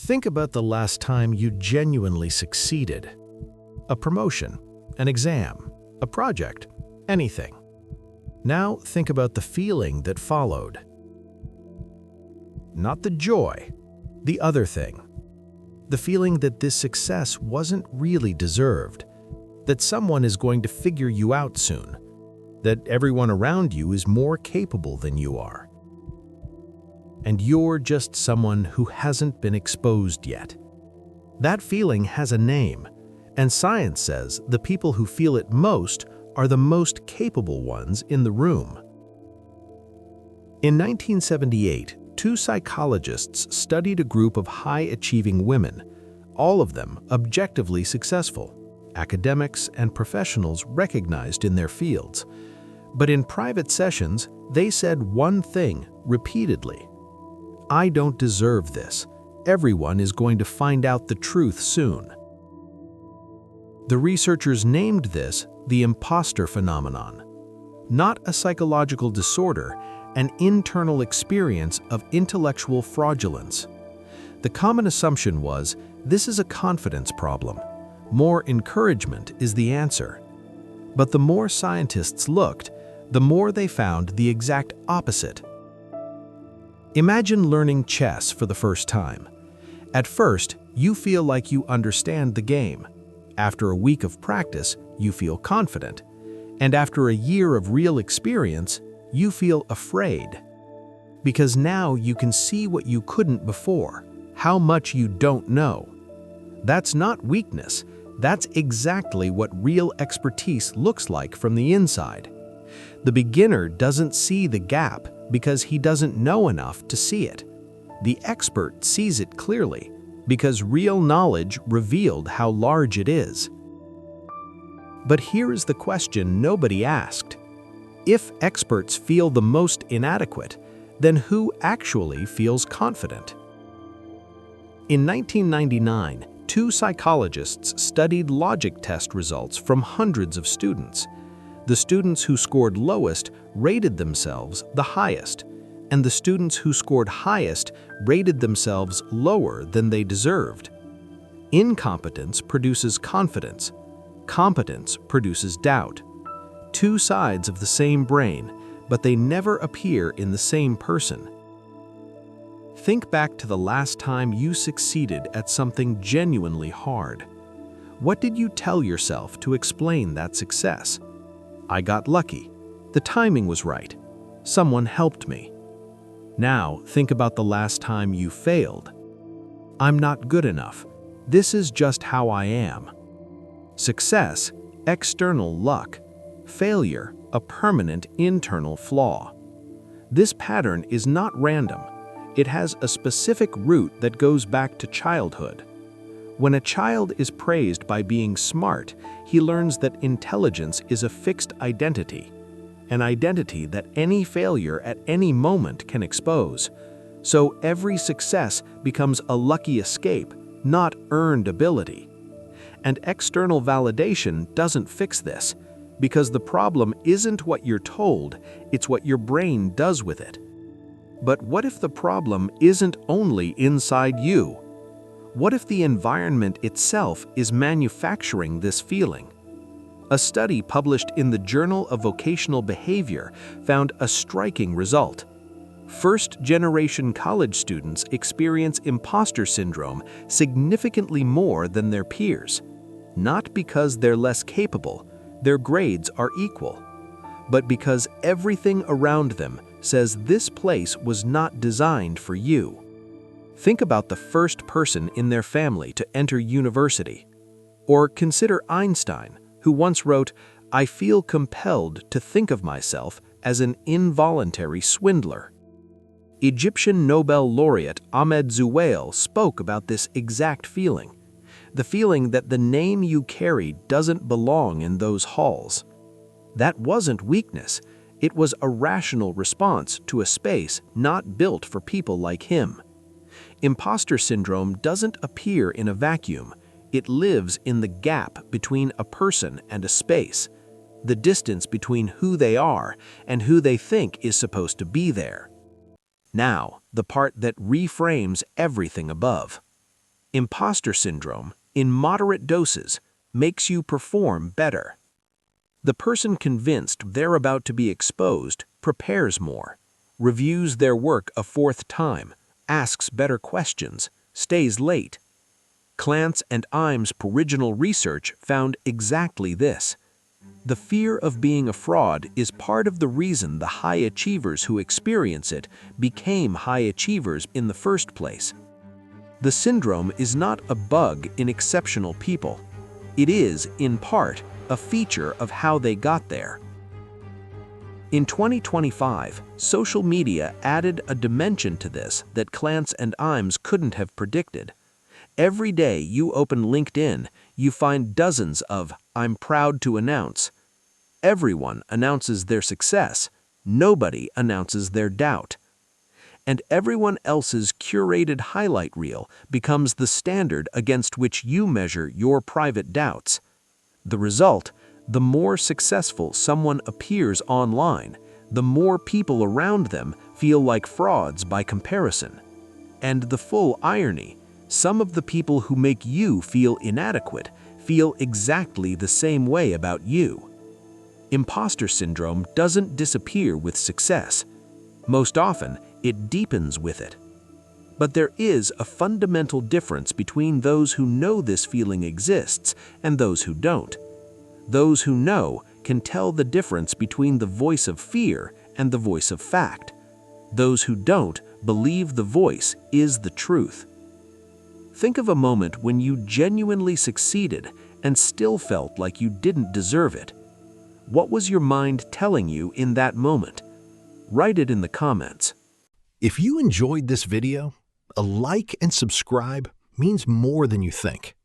Think about the last time you genuinely succeeded. A promotion, an exam, a project, anything. Now think about the feeling that followed. Not the joy, the other thing. The feeling that this success wasn't really deserved, that someone is going to figure you out soon, that everyone around you is more capable than you are. And you're just someone who hasn't been exposed yet. That feeling has a name, and science says the people who feel it most are the most capable ones in the room. In 1978, two psychologists studied a group of high-achieving women, all of them objectively successful, academics and professionals recognized in their fields. But in private sessions, they said one thing repeatedly: "I don't deserve this. Everyone is going to find out the truth soon." The researchers named this the impostor phenomenon. Not a psychological disorder, an internal experience of intellectual fraudulence. The common assumption was, this is a confidence problem. More encouragement is the answer. But the more scientists looked, the more they found the exact opposite. Imagine learning chess for the first time. At first, you feel like you understand the game. After a week of practice, you feel confident. And after a year of real experience, you feel afraid. Because now you can see what you couldn't before, how much you don't know. That's not weakness. That's exactly what real expertise looks like from the inside. The beginner doesn't see the gap because he doesn't know enough to see it. The expert sees it clearly because real knowledge revealed how large it is. But here is the question nobody asked. If experts feel the most inadequate, then who actually feels confident? In 1999, two psychologists studied logic test results from hundreds of students. The students who scored lowest rated themselves the highest, and the students who scored highest rated themselves lower than they deserved. Incompetence produces confidence. Competence produces doubt. Two sides of the same brain, but they never appear in the same person. Think back to the last time you succeeded at something genuinely hard. What did you tell yourself to explain that success? I got lucky. The timing was right. Someone helped me. Now, think about the last time you failed. I'm not good enough. This is just how I am. Success, external luck. Failure, a permanent internal flaw. This pattern is not random. It has a specific root that goes back to childhood. When a child is praised by being smart, he learns that intelligence is a fixed identity, an identity that any failure at any moment can expose. So every success becomes a lucky escape, not earned ability. And external validation doesn't fix this, because the problem isn't what you're told, it's what your brain does with it. But what if the problem isn't only inside you? What if the environment itself is manufacturing this feeling? A study published in the Journal of Vocational Behavior found a striking result. First-generation college students experience imposter syndrome significantly more than their peers. Not because they're less capable, their grades are equal, but because everything around them says this place was not designed for you. Think about the first person in their family to enter university. Or consider Einstein, who once wrote, "I feel compelled to think of myself as an involuntary swindler." Egyptian Nobel laureate Ahmed Zewail spoke about this exact feeling. The feeling that the name you carry doesn't belong in those halls. That wasn't weakness. It was a rational response to a space not built for people like him. Imposter syndrome doesn't appear in a vacuum. It lives in the gap between a person and a space, the distance between who they are and who they think is supposed to be there. Now, the part that reframes everything above. Impostor syndrome, in moderate doses, makes you perform better. The person convinced they're about to be exposed prepares more, reviews their work a fourth time, asks better questions, stays late. Clance and Im's original research found exactly this. The fear of being a fraud is part of the reason the high achievers who experience it became high achievers in the first place. The syndrome is not a bug in exceptional people. It is, in part, a feature of how they got there. In 2025, social media added a dimension to this that Clance and Imes couldn't have predicted. Every day you open LinkedIn, you find dozens of "I'm proud to announce." Everyone announces their success. Nobody announces their doubt. And everyone else's curated highlight reel becomes the standard against which you measure your private doubts. The result, the more successful someone appears online, the more people around them feel like frauds by comparison. And the full irony, some of the people who make you feel inadequate feel exactly the same way about you. Imposter syndrome doesn't disappear with success. Most often, it deepens with it. But there is a fundamental difference between those who know this feeling exists and those who don't. Those who know can tell the difference between the voice of fear and the voice of fact. Those who don't believe the voice is the truth. Think of a moment when you genuinely succeeded and still felt like you didn't deserve it. What was your mind telling you in that moment? Write it in the comments. If you enjoyed this video, a like and subscribe means more than you think.